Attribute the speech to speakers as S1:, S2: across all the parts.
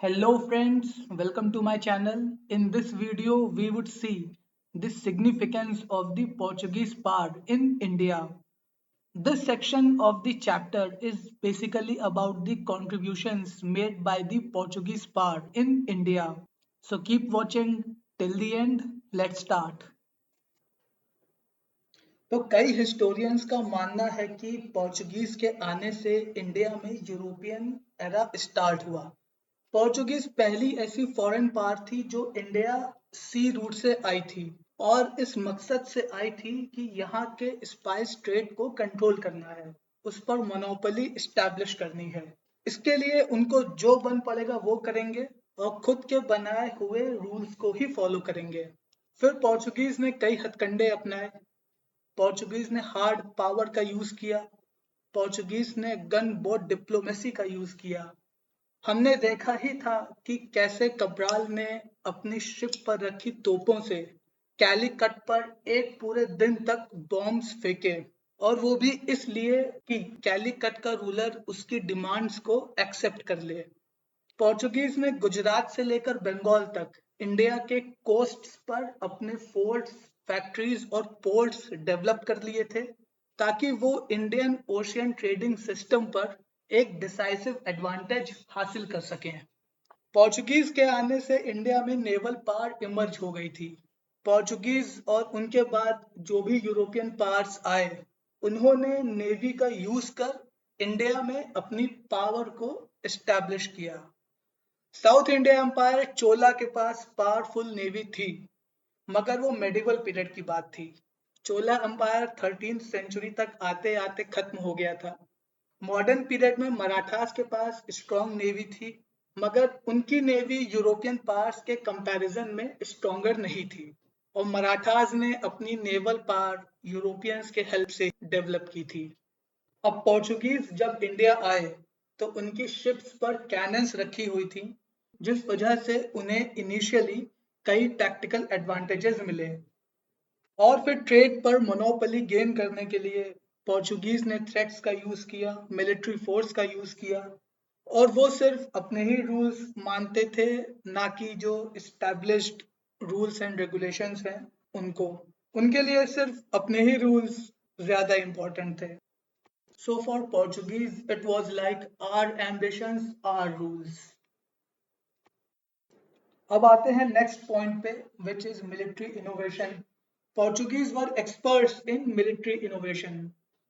S1: Hello friends, welcome to my channel. In this video, we would see the significance of the Portuguese part in India. This section of the chapter is basically about the contributions made by the Portuguese part in India. So keep watching till the end. Let's start. तो कई historians का मानना है कि Portuguese के आने से India में यूरोपियन एरा स्टार्ट हुआ। पोर्चुगीज पहली ऐसी फॉरेन पावर थी जो इंडिया सी रूट से आई थी और इस मकसद से आई थी कि यहाँ के स्पाइस ट्रेड को कंट्रोल करना है, उस पर मोनोपोली इस्टेब्लिश करनी है। इसके लिए उनको जो बन पड़ेगा वो करेंगे और खुद के बनाए हुए रूल्स को ही फॉलो करेंगे। फिर पोर्चुगीज ने कई हथकंडे अपनाए। पोर्चुगीज ने हार्ड पावर का यूज किया। पोर्चुगीज ने गन बोट डिप्लोमेसी का यूज किया। हमने देखा ही था कि कैसे कब्राल ने अपनी शिप पर रखी तोपों से कैलीकट पर एक पूरे दिन तक बॉम्ब्स फेंके, और वो भी इसलिए कि कैलीकट का रूलर उसकी डिमांड्स को एक्सेप्ट कर ले। पोर्चुगीज ने गुजरात से लेकर बंगाल तक इंडिया के कोस्ट्स पर अपने फोर्ट्स, फैक्ट्रीज और पोर्ट्स डेवलप कर लिए थे ताकि वो इंडियन ओशियन ट्रेडिंग सिस्टम पर एक डिसाइसिव एडवांटेज हासिल कर सकें। पोर्चुगीज के आने से इंडिया में नेवल पावर इमर्ज हो गई थी। पोर्चुगीज और उनके बाद जो भी यूरोपियन पावर्स आए, उन्होंने नेवी का यूज कर इंडिया में अपनी पावर को एस्टैब्लिश किया। साउथ इंडिया एम्पायर चोला के पास पावरफुल नेवी थी, मगर वो मेडिवल पीरियड की बात थी। चोला एम्पायर 13th सेंचुरी तक आते आते खत्म हो गया था। मॉडर्न पीरियड में मराठास के पास स्ट्रॉन्ग नेवी थी, मगर उनकी नेवी यूरोपियन पावर्स के कंपैरिजन में स्ट्रॉन्गर नहीं थी और मराठास ने अपनी नेवल पावर यूरोपियंस के हेल्प से डेवलप की थी। अब पोर्चुगीज जब इंडिया आए तो उनकी शिप्स पर कैनन्स रखी हुई थी, जिस वजह से उन्हें इनिशियली कई टैक्टिकल एडवांटेजेस मिले। और फिर ट्रेड पर मोनोपोली गेन करने के लिए पोर्चुगीज ने थ्रेट्स का यूज किया, मिलिट्री फोर्स का यूज किया, और वो सिर्फ अपने ही रूल्स मानते थे, ना कि जो इस्टेब्लिश्ड रूल्स एंड रेगुलेशंस हैं उनको। उनके लिए सिर्फ अपने ही रूल्स ज्यादा इंपॉर्टेंट थे। So for Portuguese, it was like our ambitions, our rules. अब आते हैं नेक्स्ट पॉइंट पे, which is military innovation. Portuguese were experts in military innovation,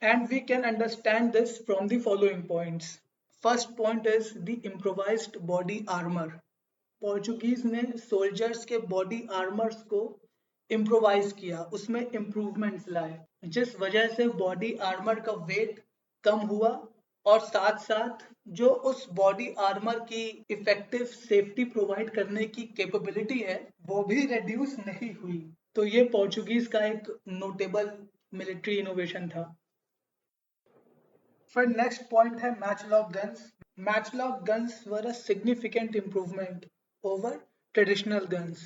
S1: and we can understand this from the following points. First point is the improvised body armor. Portuguese ने soldiers के body armours को improvise किया, उसमें improvements लाए, जिस वजह से body armour का वेट कम हुआ और साथ साथ जो उस बॉडी आर्मर की इफेक्टिव सेफ्टी प्रोवाइड करने की कैपेबिलिटी है वो भी रिड्यूस नहीं हुई। तो ये पोर्चुगीज का एक नोटेबल मिलिट्री इनोवेशन था। फिर नेक्स्ट पॉइंट है matchlock guns. Matchlock guns were a significant improvement over traditional guns.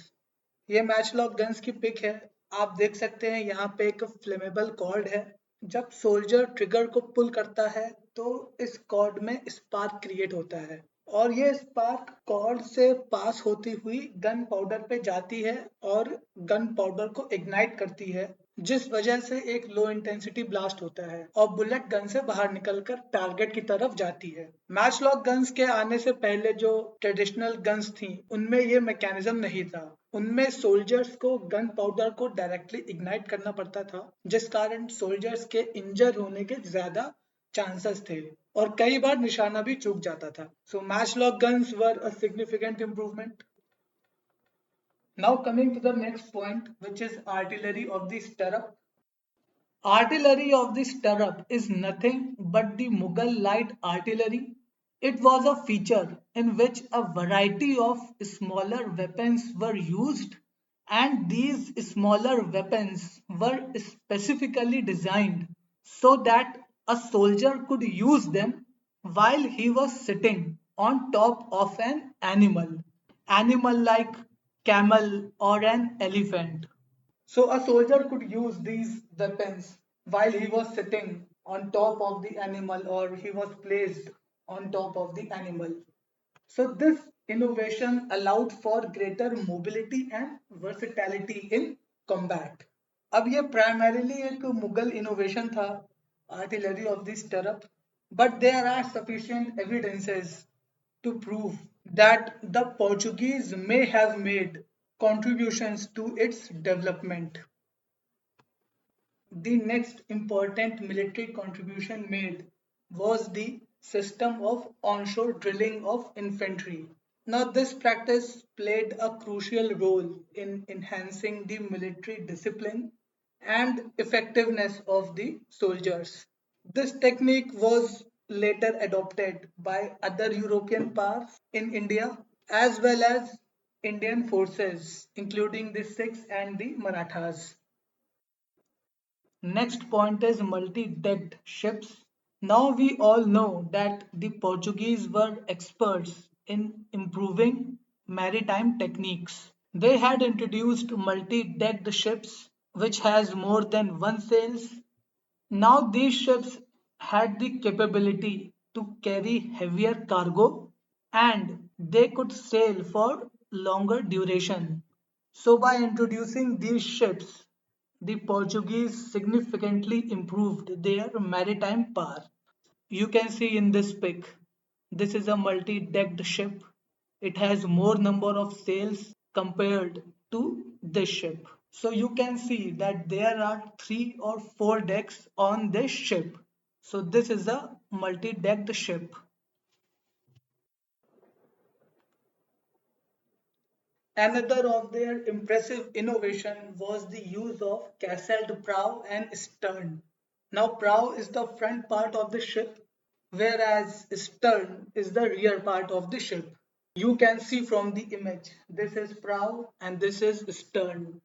S1: ये मैचलॉक गन्स की पिक है, आप देख सकते हैं यहाँ पे एक फ्लेमेबल कॉर्ड है। जब सोल्जर ट्रिगर को पुल करता है तो इस कॉर्ड में स्पार्क क्रिएट होता है, और ये स्पार्क कॉर्ड से पास होती हुई गन पाउडर पे जाती है और गन पाउडर को इग्नाइट करती है, जिस वजह से एक लो इंटेंसिटी ब्लास्ट होता है और बुलेट गन से बाहर निकलकर टारगेट की तरफ जाती है। मैचलॉक गन्स के आने से पहले जो ट्रेडिशनल गन्स थी उनमें ये मैकेनिज्म नहीं था। उनमें सोल्जर्स को गन पाउडर को डायरेक्टली इग्नाइट करना पड़ता था, जिस कारण सोल्जर्स के इंजर होने के ज्यादा चांसेस थे और कई बार निशाना भी चूक जाता था। So matchlock guns were a significant improvement. Now coming to the next point, which is artillery of the stirrup. Artillery of the stirrup is nothing but the Mughal light artillery. It was a feature in which a variety of smaller weapons were used, and these smaller weapons were specifically designed so that a soldier could use them while he was sitting on top of an animal like camel or an elephant. So a soldier could use these weapons while he was sitting on top of the animal or he was placed on top of the animal. So this innovation allowed for greater mobility and versatility in combat. अब ये primarily एक Mughal innovation था, artillery of the stirrup, but there are sufficient evidences to prove that the Portuguese may have made contributions to its development. The next important military contribution made was the system of onshore drilling of infantry. Now, this practice played a crucial role in enhancing the military discipline and effectiveness of the soldiers. This technique was later adopted by other European powers in India as well as Indian forces, including the Sikhs and the Marathas. Next point is multi-decked ships. Now we all know that the Portuguese were experts in improving maritime techniques. They had introduced multi-decked ships which has more than one sails. Now these ships had the capability to carry heavier cargo and they could sail for longer duration. So by introducing these ships, the Portuguese significantly improved their maritime power. You can see in this pic, this is a multi-decked ship. It has more number of sails compared to this ship. So you can see that there are 3 or 4 decks on this ship. So this is a multi-decked ship. Another of their impressive innovation was the use of castled prow and stern. Now prow is the front part of the ship, whereas stern is the rear part of the ship. You can see from the image, this is prow and this is stern.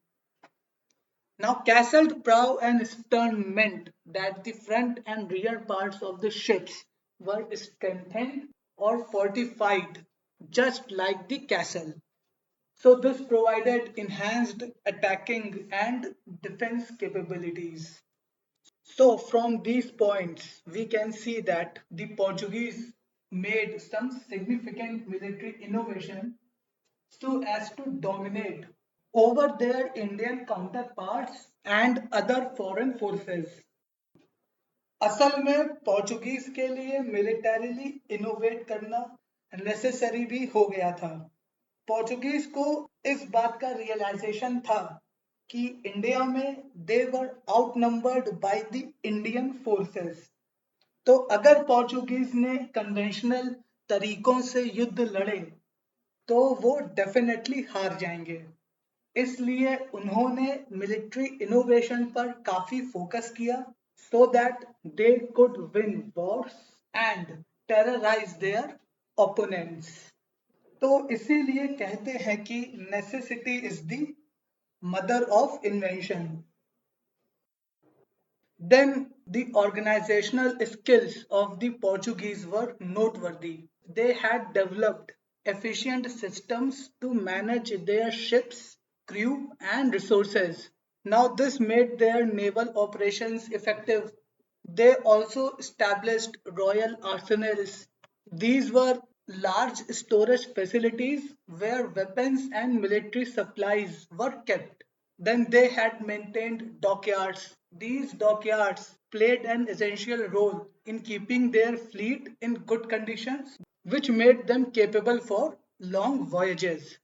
S1: Now castled prow and stern meant that the front and rear parts of the ships were strengthened or fortified just like the castle. So this provided enhanced attacking and defense capabilities. So from these points, we can see that the Portuguese made some significant military innovation so as to dominate over their Indian counterparts and other foreign forces. असल में Portuguese के लिए militarily innovate करना necessary भी हो गया था. Portuguese को इस बात का रियलाइजेशन था कि इंडिया में they were outnumbered by the Indian forces. तो अगर पोर्चुगीज ने कन्वेंशनल तरीकों से युद्ध लड़े तो वो डेफिनेटली हार जाएंगे. इसलिए उन्होंने मिलिट्री इनोवेशन पर काफी फोकस किया so that they could win wars and terrorize their opponents. तो इसीलिए कहते हैं कि necessity is the mother of invention. Then the organizational skills of the Portuguese were noteworthy. They had developed efficient systems to manage their ships, crew, and resources. Now, this made their naval operations effective. They also established royal arsenals. These were large storage facilities where weapons and military supplies were kept. Then they had maintained dockyards. These dockyards played an essential role in keeping their fleet in good conditions, which made them capable for long voyages.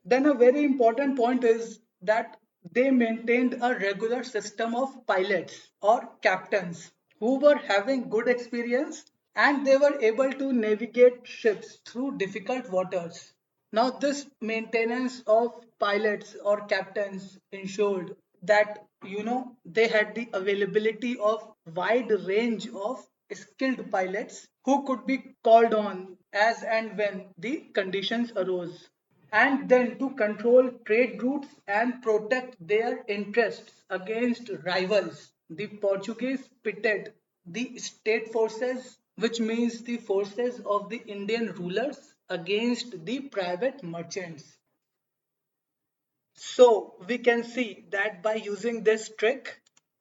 S1: Then a very important point is that they maintained a regular system of pilots or captains who were having good experience and they were able to navigate ships through difficult waters. Now, this maintenance of pilots or captains ensured that they had the availability of wide range of skilled pilots who could be called on as and when the conditions arose, and then to control trade routes and protect their interests against rivals. The Portuguese pitted the state forces, which means the forces of the Indian rulers, against the private merchants. So we can see that by using this trick,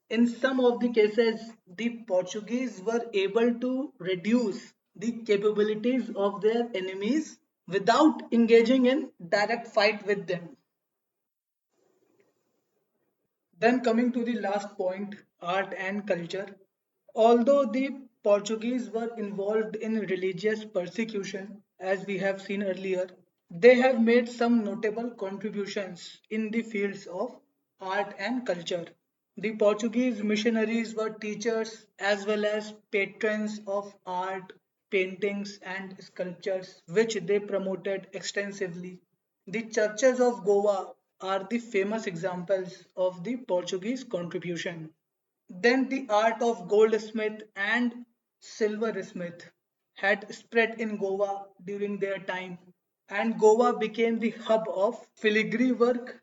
S1: in some of the cases, the Portuguese were able to reduce the capabilities of their enemies without engaging in direct fight with them. Then coming to the last point, art and culture. Although the Portuguese were involved in religious persecution, as we have seen earlier, they have made some notable contributions in the fields of art and culture. The Portuguese missionaries were teachers as well as patrons of art, paintings, and sculptures, which they promoted extensively. The churches of Goa are the famous examples of the Portuguese contribution. Then the art of goldsmith and silversmith had spread in Goa during their time, and Goa became the hub of filigree work,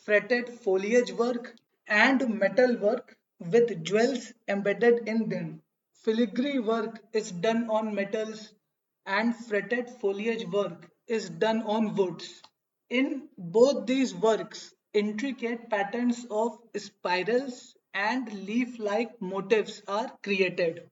S1: fretted foliage work, and metal work with jewels embedded in them. Filigree work is done on metals, and fretted foliage work is done on woods. In both these works, intricate patterns of spirals and leaf-like motifs are created.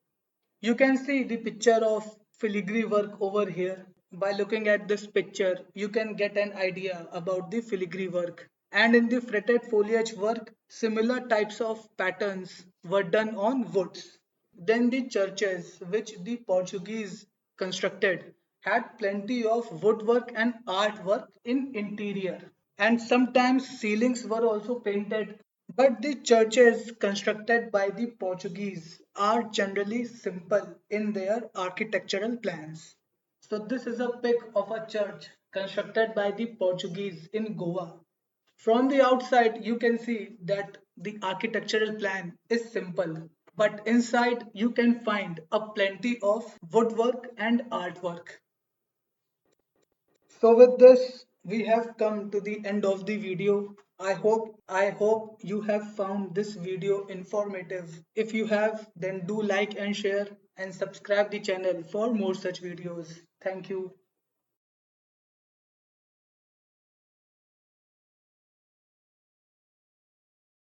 S1: You can see the picture of filigree work over here. By looking at this picture, you can get an idea about the filigree work. And in the fretted foliage work, similar types of patterns were done on woods. Then the churches, which the Portuguese constructed, had plenty of woodwork and artwork in interior. And sometimes ceilings were also painted. But the churches constructed by the Portuguese are generally simple in their architectural plans. So this is a pic of a church constructed by the Portuguese in Goa. From the outside, you can see that the architectural plan is simple, but inside you can find a plenty of woodwork and artwork. So with this, we have come to the end of the video. I hope you have found this video informative. If you have, then do like and share and subscribe the channel for more such videos. Thank you.